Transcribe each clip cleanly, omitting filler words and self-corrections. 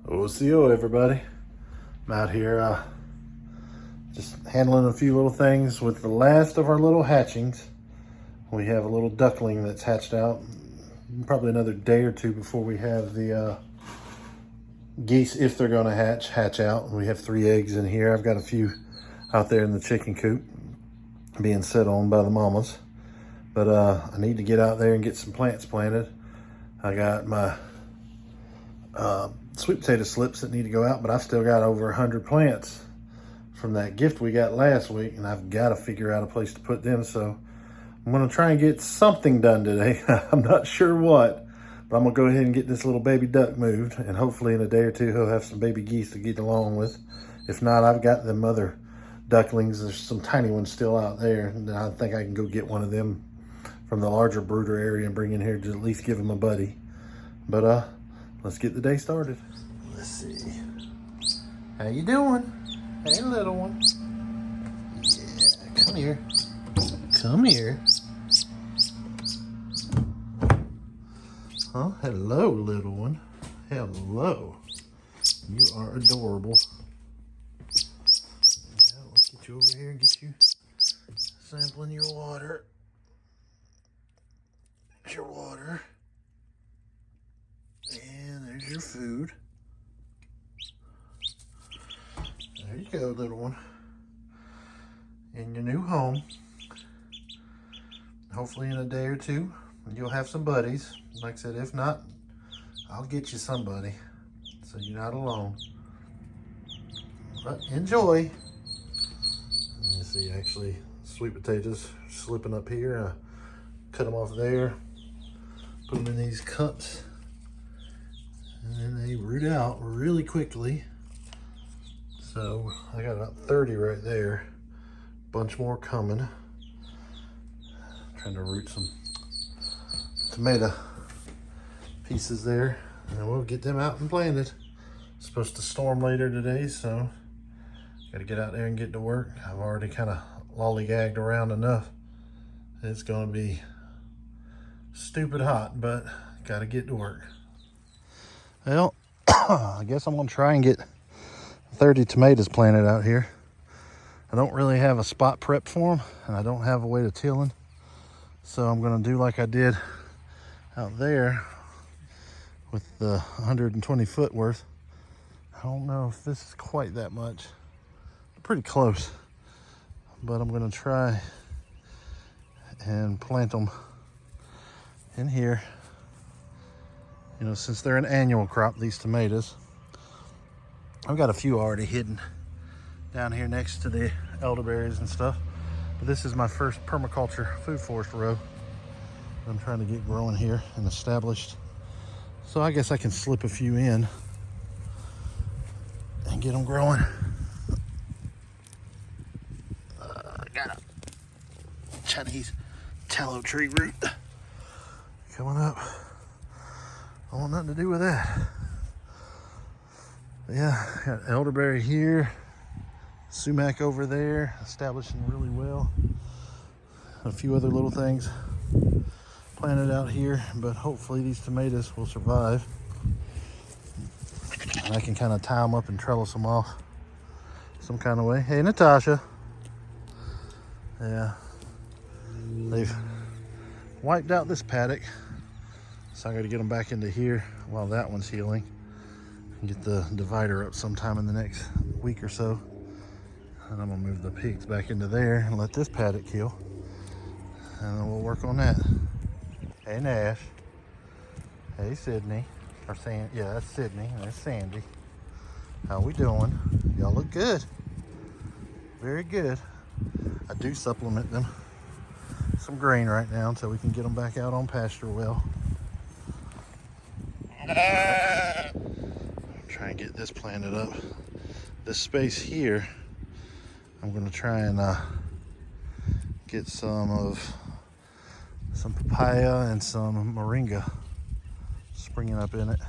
OCO, everybody. I'm out here just handling a few little things with the last of our little hatchings. We have a little duckling that's hatched out. Probably another day or two before we have the geese, if they're going to hatch out. We have 3 eggs in here. I've got a few out there in the chicken coop being set on by the mamas. But I need to get out there and get some plants planted. I got my sweet potato slips that need to go out, but I've still got over 100 plants from that gift we got last week, and I've got to figure out a place to put them. So I'm going to try and get something done today. I'm not sure what, but I'm going to go ahead and get this little baby duck moved, and hopefully in a day or two he'll have some baby geese to get along with. If not, I've got them other ducklings. There's some tiny ones still out there, and I think I can go get one of them from the larger brooder area and bring in here to at least give him a buddy. But let's get the day started. Let's see. How you doing? Hey, little one. Yeah, come here. Come here. Huh? Hello, little one. Hello. You are adorable. Now, let's get you over here and get you sampling your water. There's your water. And there's your food. There you go, little one. In your new home. Hopefully in a day or two, you'll have some buddies. Like I said, if not, I'll get you somebody, so you're not alone. But enjoy. Let me see, actually, sweet potatoes slipping up here. Cut them off there, put them in these cups, and then they root out really quickly. So I got about 30 right there. Bunch more coming. Trying to root some tomato pieces there, and we'll get them out and planted. It's supposed to storm later today, so got to get out there and get to work. I've already kind of lollygagged around enough. It's going to be stupid hot, but got to get to work. Well, I guess I'm going to try and get 30 tomatoes planted out here. I don't really have a spot prep for them, and I don't have a way to till them. So I'm going to do like I did out there with the 120 foot worth. I don't know if this is quite that much. Pretty close. But I'm going to try and plant them in here. You know, since they're an annual crop, these tomatoes. I've got a few already hidden down here next to the elderberries and stuff. But this is my first permaculture food forest row I'm trying to get growing here and established. So I guess I can slip a few in and get them growing. I got a Chinese tallow tree root coming up. I want nothing to do with that. But yeah, got elderberry here, sumac over there, establishing really well. A few other little things planted out here, but hopefully these tomatoes will survive. And I can kind of tie them up and trellis them off some kind of way. Hey, Natasha. Yeah, they've wiped out this paddock, so I got to get them back into here while that one's healing. And get the divider up sometime in the next week or so. And I'm gonna move the pigs back into there and let this paddock heal. And then we'll work on that. Hey, Nash. Hey, Sydney. Or Sandy. Yeah, that's Sydney. And that's Sandy. How we doing? Y'all look good. Very good. I do supplement them some grain right now until we can get them back out on pasture well. Try and get this planted up. This space here, I'm going to try and get some papaya and some moringa springing up in it.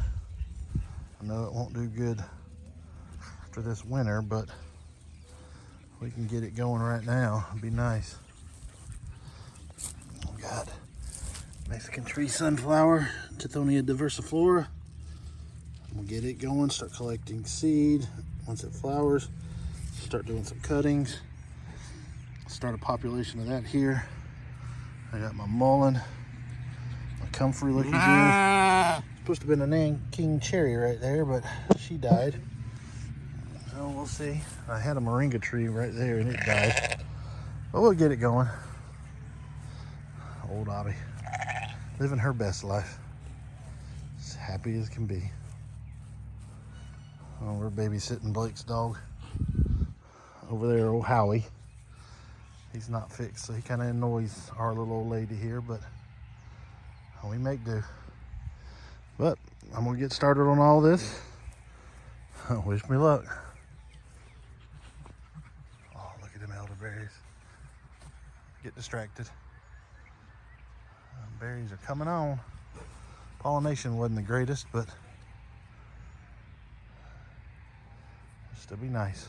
I know it won't do good for this winter, but we can get it going right now. It'd be nice. We got Mexican tree sunflower, Tithonia diversiflora. We'll get it going, start collecting seed. Once it flowers, start doing some cuttings. Start a population of that here. I got my mullein, my comfrey looking good. Supposed to have been a Nanking cherry right there, but she died. So we'll see. I had a moringa tree right there and it died. But we'll get it going. Old Abby, living her best life. As happy as can be. Oh, we're babysitting Blake's dog. Over there, old Howie. He's not fixed, so he kind of annoys our little old lady here, but we make do. But I'm gonna get started on all this. Wish me luck. Oh, look at them elderberries. Get distracted. Berries are coming on. Pollination wasn't the greatest, but it'll still be nice.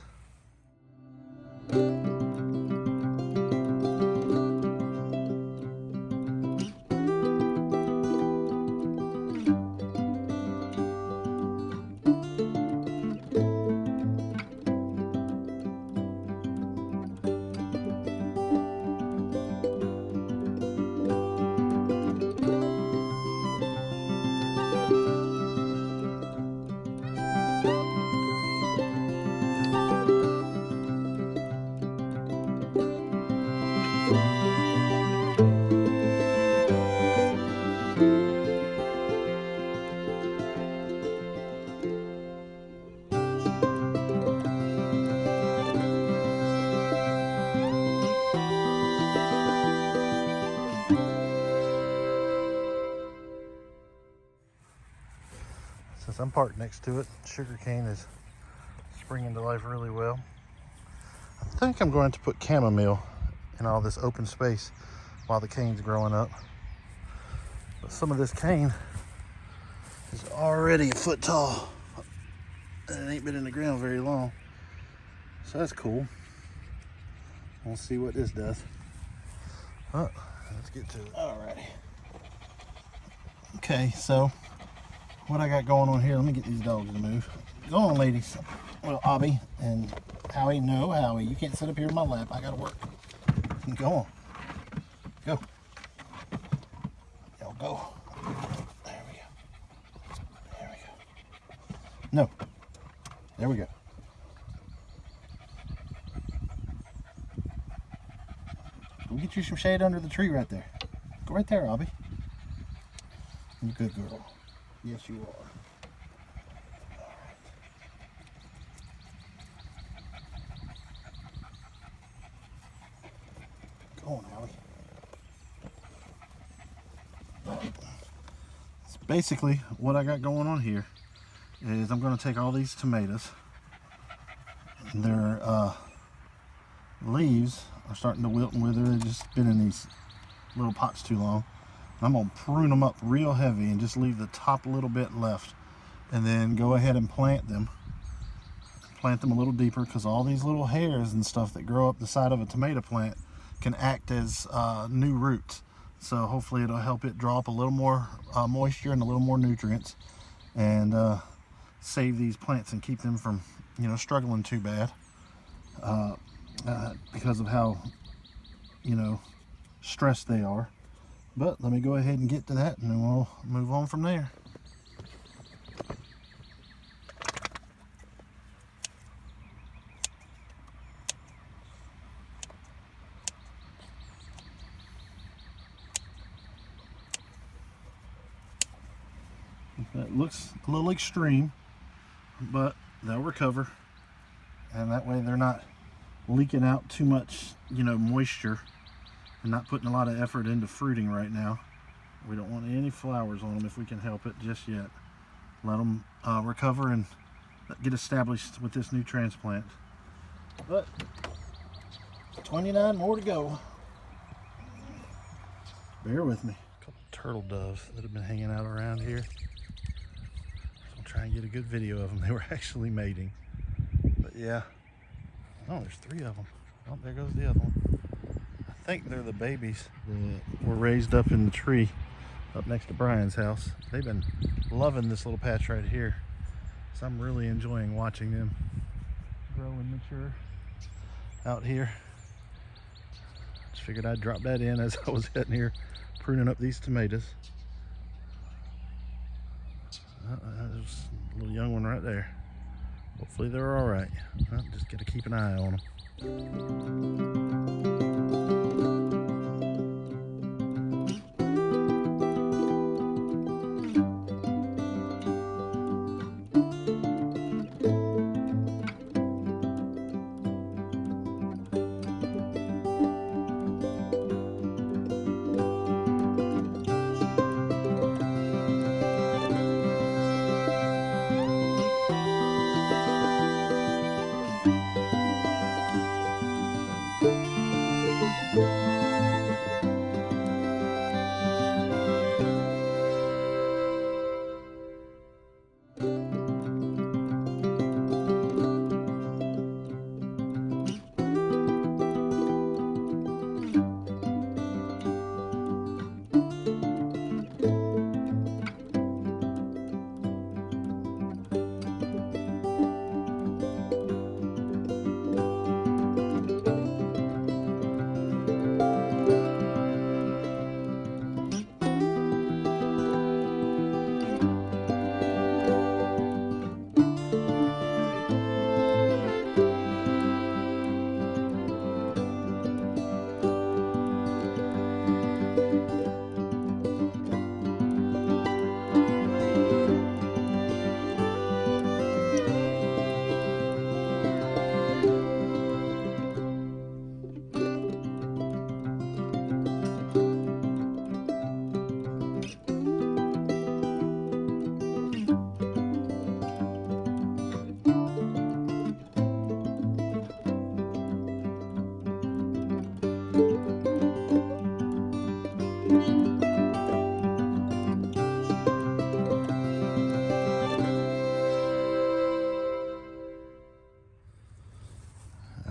Since I'm parked next to it, sugarcane is springing to life really well. I think I'm going to put chamomile in all this open space while the cane's growing up. But some of this cane is already a foot tall and it ain't been in the ground very long. So that's cool. We'll see what this does. Oh, let's get to it. Alrighty. Okay, so what I got going on here, let me get these dogs to move. Go on, ladies. Well, Abby and Howie. No, Howie, you can't sit up here in my lap. I gotta work. Go on. Go. Y'all go. There we go. There we go. No. There we go. Go get you some shade under the tree right there. Go right there, Abby. You good girl. Yes, you are. Go on, Howie. So basically, what I got going on here is I'm going to take all these tomatoes. Their leaves are starting to wilt and wither. They've just been in these little pots too long. I'm going to prune them up real heavy and just leave the top little bit left, and then go ahead and plant them a little deeper, because all these little hairs and stuff that grow up the side of a tomato plant can act as new roots. So hopefully it'll help it draw up a little more moisture and a little more nutrients, and save these plants and keep them from, you know, struggling too bad because of how, you know, stressed they are. But let me go ahead and get to that, and then we'll move on from there. That looks a little extreme, but they'll recover, and that way they're not leaking out too much, you know, moisture, and not putting a lot of effort into fruiting right now. We don't want any flowers on them if we can help it just yet. Let them recover and get established with this new transplant. But 29 more to go. Bear with me. A couple turtle doves that have been hanging out around here. I'll try and get a good video of them. They were actually mating. But yeah. Oh, there's 3 of them. Oh, there goes the other one. I think they're the babies that were raised up in the tree up next to Brian's house. They've been loving this little patch right here. So I'm really enjoying watching them grow and mature out here. Just figured I'd drop that in as I was heading here pruning up these tomatoes. There's a little young one right there. Hopefully they're all right. Just gotta keep an eye on them.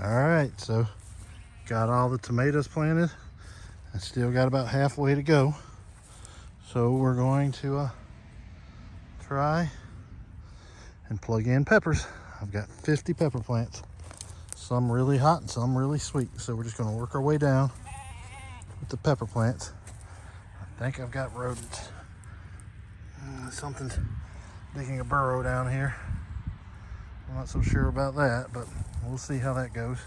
Alright, so got all the tomatoes planted. I still got about halfway to go. So we're going to try and plug in peppers. I've got 50 pepper plants. Some really hot and some really sweet. So we're just going to work our way down with the pepper plants. I think I've got rodents. Something's digging a burrow down here. I'm not so sure about that, but we'll see how that goes.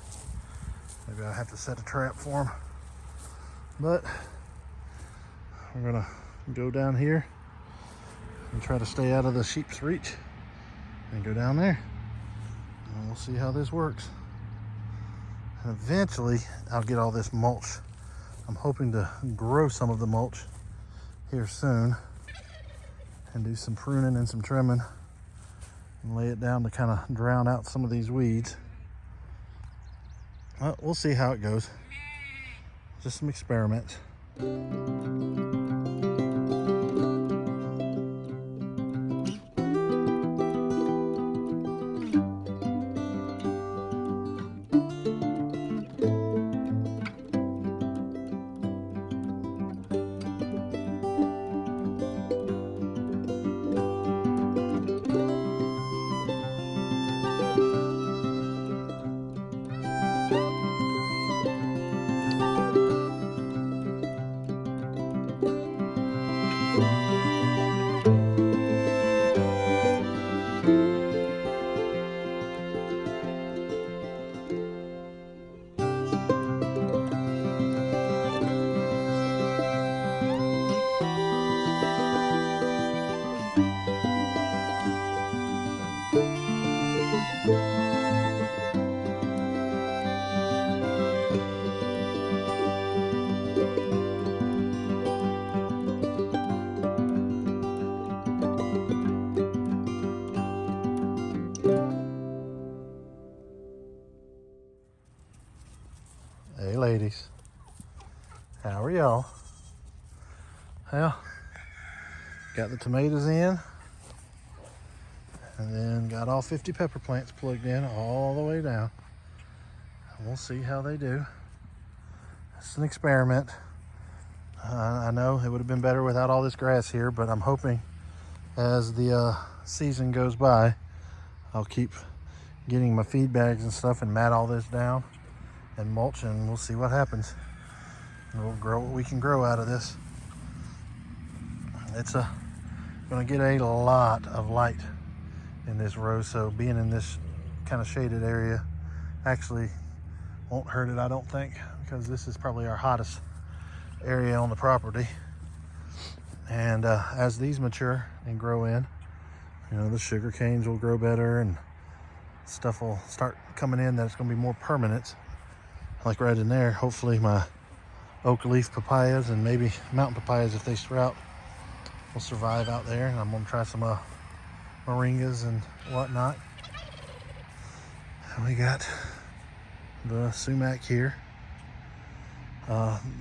Maybe I'll have to set a trap for them. But we're gonna go down here and try to stay out of the sheep's reach and go down there. And we'll see how this works. And eventually I'll get all this mulch. I'm hoping to grow some of the mulch here soon and do some pruning and some trimming and lay it down to kind of drown out some of these weeds. Well, we'll see how it goes. Just some experiments. Hey ladies, how are y'all? Well, got the tomatoes in and then got all 50 pepper plants plugged in all the way down. And we'll see how they do. It's an experiment. I know it would have been better without all this grass here, but I'm hoping as the season goes by I'll keep getting my feed bags and stuff and mat all this down and mulch, and we'll see what happens. And we'll grow what we can grow out of this. It's gonna get a lot of light in this row, so being in this kind of shaded area actually won't hurt it, I don't think, because this is probably our hottest area on the property. And as these mature and grow in, you know, the sugar canes will grow better and stuff will start coming in that's going to be more permanent, like right in there. Hopefully my oak leaf papayas and maybe mountain papayas, if they sprout, will survive out there. And I'm going to try some moringas and whatnot. And we got the sumac here,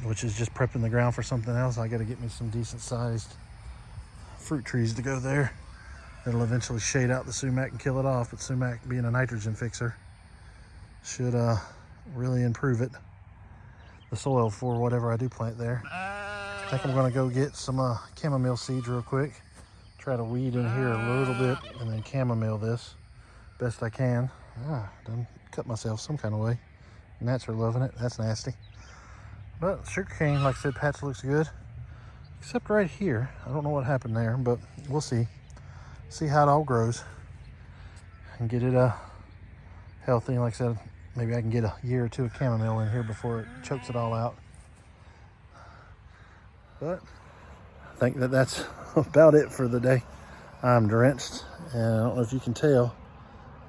which is just prepping the ground for something else. I got to get me some decent sized fruit trees to go there. It'll eventually shade out the sumac and kill it off, but sumac being a nitrogen fixer should really improve it, the soil for whatever I do plant there. I think I'm gonna go get some chamomile seeds real quick, try to weed in here a little bit and then chamomile this best I can. Done cut myself some kind of way. Gnats are loving it, that's nasty. But sugarcane, like I said, patch looks good, except right here. I don't know what happened there, but we'll see how it all grows and get it healthy. And like I said, maybe I can get a year or two of chamomile in here before it chokes it all out. But I think that's about it for the day. I'm drenched, and I don't know if you can tell,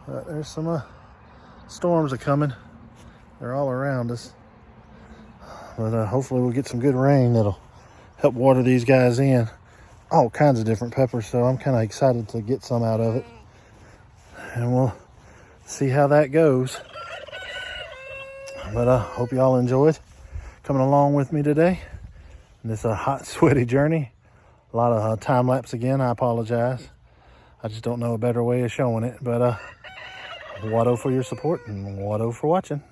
but there's some storms are coming. They're all around us, but hopefully we'll get some good rain that'll help water these guys in. All kinds of different peppers, so I'm kind of excited to get some out of it, and we'll see how that goes. But I hope y'all enjoyed coming along with me today in this hot, sweaty journey. A lot of time lapse again. I apologize. I just don't know a better way of showing it. But Wado for your support, and Wado for watching.